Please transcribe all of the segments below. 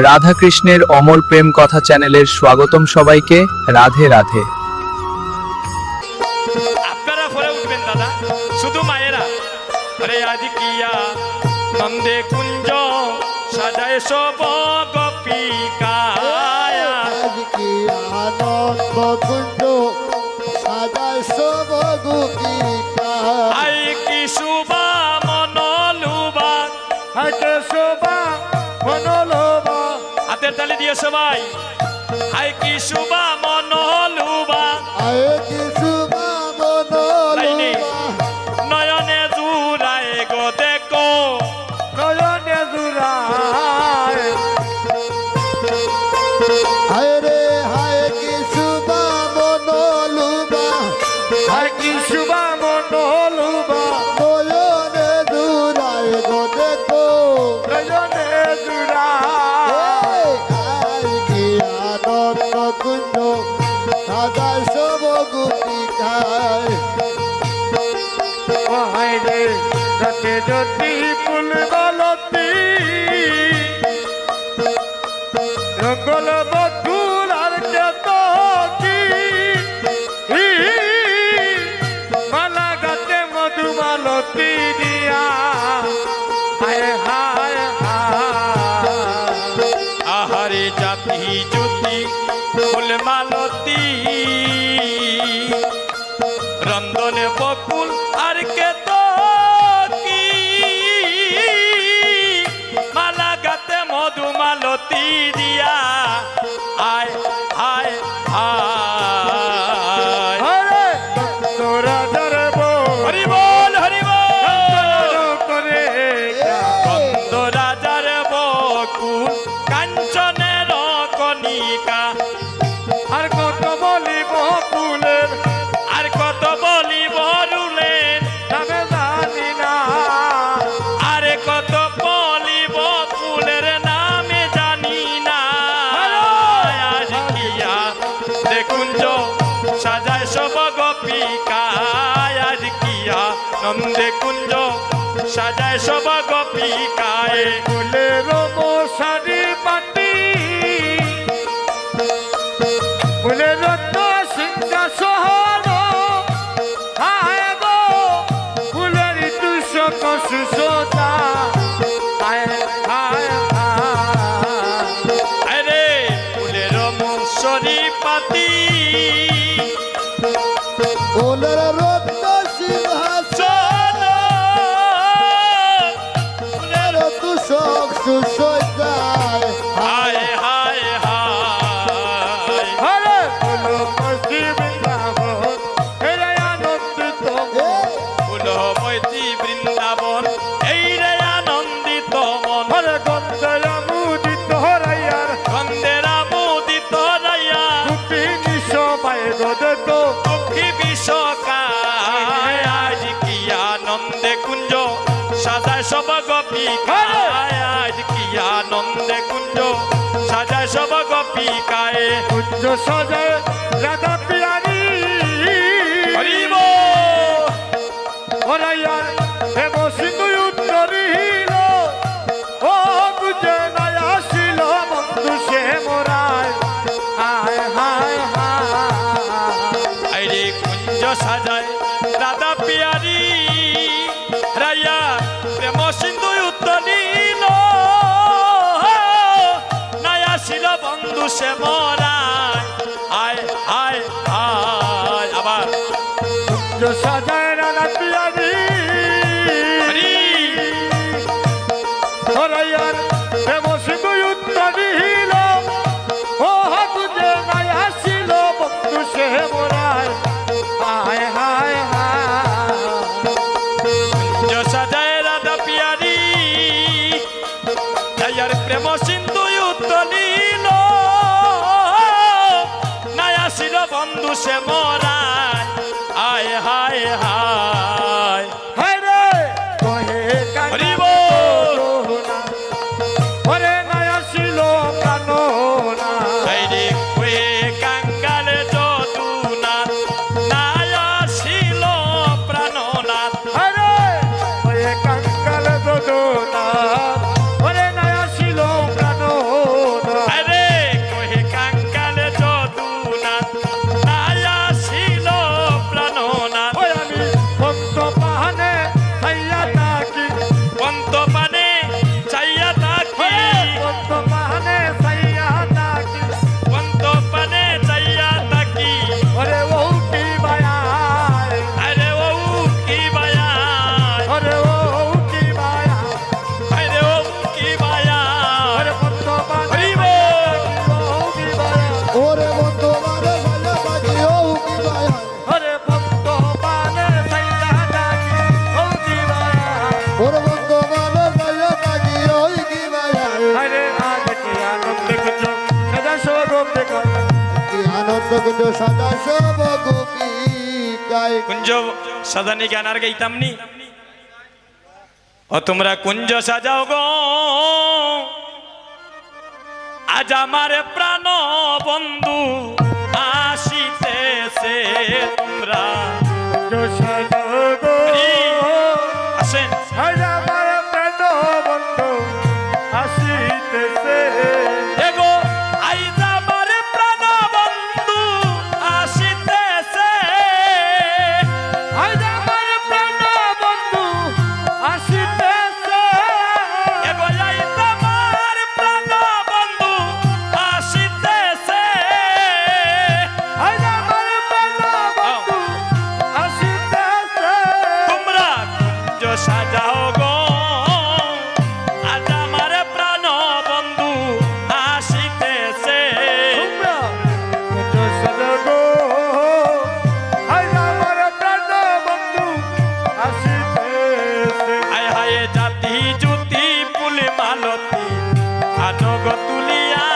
রাধা কৃষ্ণের অমর প্রেম কথা চ্যানেলের স্বাগতম সবাইকে। রাধে রাধে। আপনারা পরে উঠবেন দাদা, শুধু মায়েরা। আরে আজ কিয়া নন্দে কুঞ্জ সাজায় সব গোপিকা, আজ কি আনন্দ কুঞ্জ সাজায় সব গোপিকা। আই কি শুভা মনলুবা, হাতে শোভা মনোলোভা, হাতের তালি দিয়ে সবাই। আই কি শুভা মনলুবা, আয়ে কি শোভা লাইনে মনোলোভা, নয়নে জুড়ায় গো দেখো, নয়নে জুড়ায়। হায় রে হায় কি শোভা মনোলোভা, হায় কি শোভা মনোলোভা, নয়নে জুড়ায় গো দেখো, নয়নে জুড়ায়। আজ কি আনন্দ কুঞ্জ সাজায় সব গোপিকায়। হায় রে রাতে জ্যোতি ফুল মালতী, রঙ্গল বধুর আর কেত কি, মালা গাতে মধুমালতী দিয়া। হায় হায় হায়, আহারে জাতি জ্যোতি ফুল মালতী, রন্দনে বকুল আর কে তো কি, মালা গাতে মধু মালতী দিয়া। আয় আয় আয়, হরে তোরা ধরবো হরি বল হরি বল। করে বন্দ রাজার বকুল কাঞ্চনের কণিকা, আর কত বলিব ফুলের আর কত বলিব রুলের, নামে জানি না। আরে কত বলিব ফুলের নামে জানি না। আজ কিয়া দেখুঞ্জ সাজায় সব গোপিকা, আজ কিয়া নন্দে কুঞ্জ সাজায় সব গোপিকায়। ফুলের মশারি পাটি, ফুলের তো সিংহাসন, হায় গো ফুলের তুষক সুসোতা। হায় হায় হায়, আরে ফুলের মশরি পাতি, ফুলের রত্ন সিংহাসন, চল ফুলের তুষক সুসোতায়। হায় হায় হায়, হরে ফুল পশ্চিম বৃন্দাবন, হেরে আনন্দিত মন। ফুল মৈত্রী বৃন্দাবন, এই রে আনন্দিত মন। হরে গন্ধে আমোদিত হরাইয়ার, গন্ধের আমোদিত রাইয়া, গোপিনী সবাই গদত। দুঃখী বিশ্বকায়। আজ কি আনন্দে কুঞ্জ সাজায় সব গোপিকায়, আজ কি আনন্দে কুঞ্জ সাজায় সব গোপিকায়। কুঞ্জ সাজায় রাধা পিয়ারি, হরি বল। হরাইয়ার হেম সিন্ধু উত্তরিল, ও গুজে নাই আসিল বন্ধু সে মোরায়। হায় হায় হায়, আইরে কুঞ্জ সাজায় রাধা পিয়ারি, রাইয়া প্রেম সিন্ধু উত্তলিল, নাই আসিল বন্ধু সে মরায়। আয় আয় আয়, আবার কুঞ্জ সাজায় রাধা পিয়ারি, হরি হরাইয়ার হেম সিন্ধু উত্তরিল, ও গুজে নাই আসিল বন্ধু সে মোরায়। হায় হায় হায়, কুঞ্জ সাজায় রাধা পিয়ারি, রাইয়ার প্রেম সিন্ধু উত্তলিল, নাই আসিল বন্ধু সে মরায়। আয় হায় হায়, হায় রে কহে হরি কাঙ্গাল বল। করুণা, ওরে নয়া ছিল প্রাণনা। আইরে কয়ে কাঙ্গাল যদুনাথ, নাই আসিল প্রাণনাথ। হায় রে কহে কাঙ্গাল করুণা, ওরে নয়া ছিল প্রাণনা। কুঞ্জ সাজানি গান আর গাইতামনি ও তোমরা কুঞ্জ সাজাও গো আজ আমার প্রাণ বন্ধু আসিতেছে তোমরা আসেন এগো আইজ আমার প্রাণ বন্ধু আসিতেছে এগো আইজ আমার প্রাণ বন্ধু আসিতেছে তোমরা কুঞ্জ সাজাও গো আজ আমার প্রাণ বন্ধু আসিতেছে আয় হায় জাতি জুতি পুলি মালতি আনগ তুলিয়া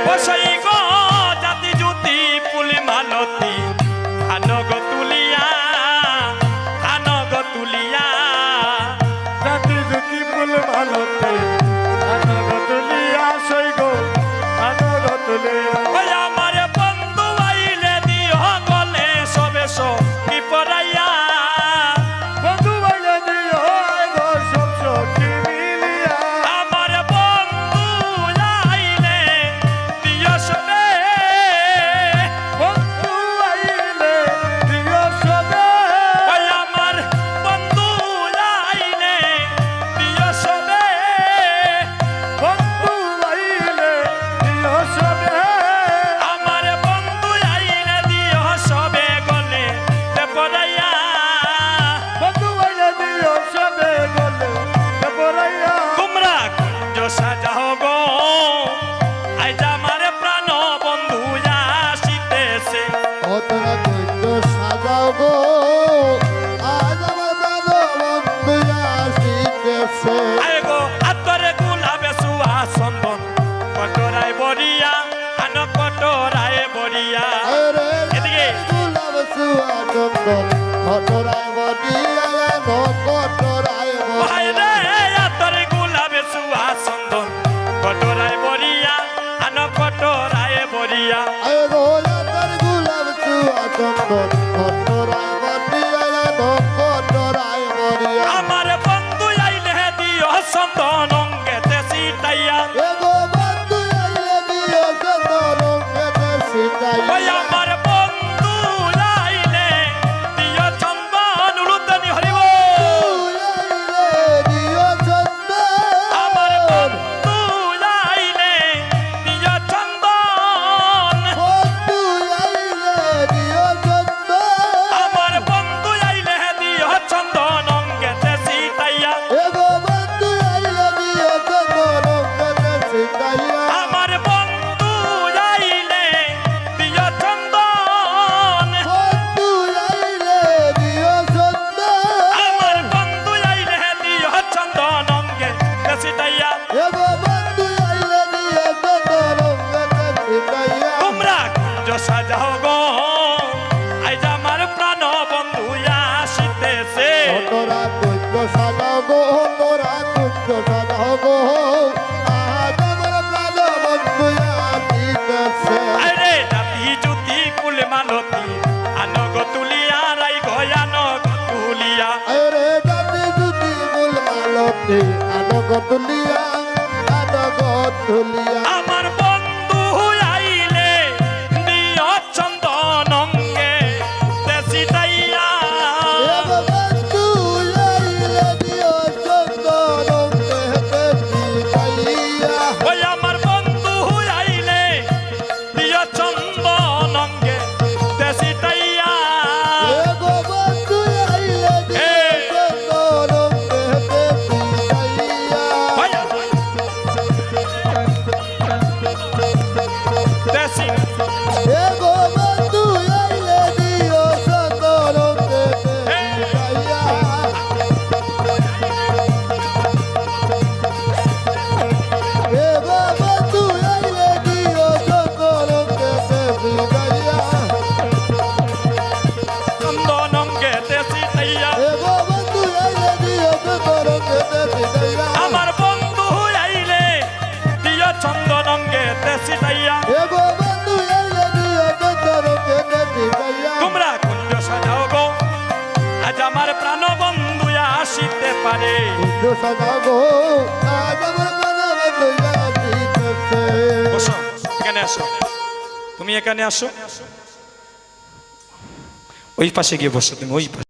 বসাই গো জাতি জুতি পুলি মালতি আনগ তুলিয়া ওই আমার বন্ধু আইলে দিও গলে সবে কি পড়াইয়া আমার বন্ধু আইলে দিও সবে ওই আমার বন্ধু আইলে দিও সবে আমার বন্ধু আইলে দিও সবে গলে তে পড়াইয়া তোমরা কুঞ্জ সাজাও গো আইজ আমার প্রাণ বন্ধু আসিতেছে আয় গো আতরে গুলাবে সুয়া চন্দন কটরায় বরিয়া আন কটরায় বরিয়া এদিকে ভাই রে আতরে গুলাবে সুয়া চন্দন কটরায় বরিয়া আন কটরায় বরিয়া আমার বন্ধু আইলে দিও চন্দন অঙ্গেতে সিটাইয়া ওই আমার বন্ধু আইলে দিও চন্দন উলুতনি হরিব আমার বন্ধু আইলে দিও চন্দন আমার বন্ধু আইলে দিও চন্দন অঙ্গেতে সিটাইয়া আমার বন্ধু আইলে দিও চন্দন আমার বন্ধু আইলে দিও চন্দন অঙ্গে সিটাইয়া তোমরা কুঞ্জ সাজাও গো আইজ আমার প্রাণ বন্ধু আসিতেছে আরে জাতি জুতি কুল মালতি আনগ তুলিয়া রাই গয়ান তুলিয়া আমার বন্ধু আইলে দিও চন্দন অঙ্গে দেশিটাইয়া ওই আমার বন্ধু আইলে দিও চন্দন অঙ্গে দেশিটাইয়া ওই পারে। বন্ধু সাজাবো আজ আমার প্রাণে লইয়া দিতেছে। বসো, এখানে আসো, তুমি এখানে আসো, ওই পাশে গিয়ে বসো, তুমি ওই পাশে।